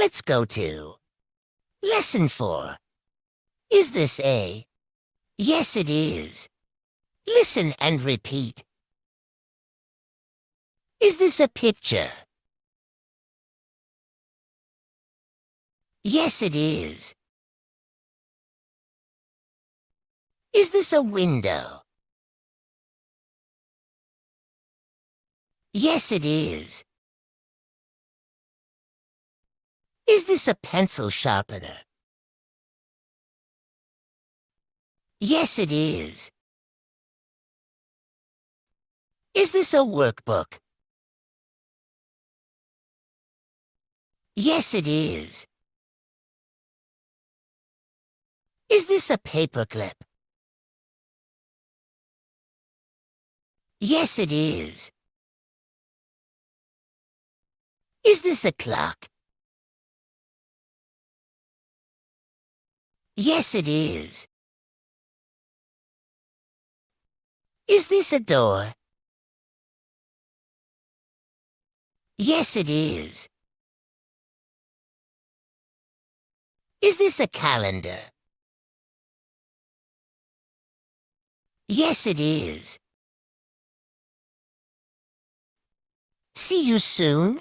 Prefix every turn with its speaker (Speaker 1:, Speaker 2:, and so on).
Speaker 1: Let's go to Lesson 4. Is this A? Yes, it is. Listen and repeat. Is this a picture? Yes, it is. Is this a window? Yes, it is. Is this a pencil sharpener? Yes, it is. Is this a workbook? Yes, it is. Is this a paperclip? Yes, it is. Is this a clock? Yes, it is. Is this a door? Yes, it is. Is this a calendar? Yes, it is. See you soon.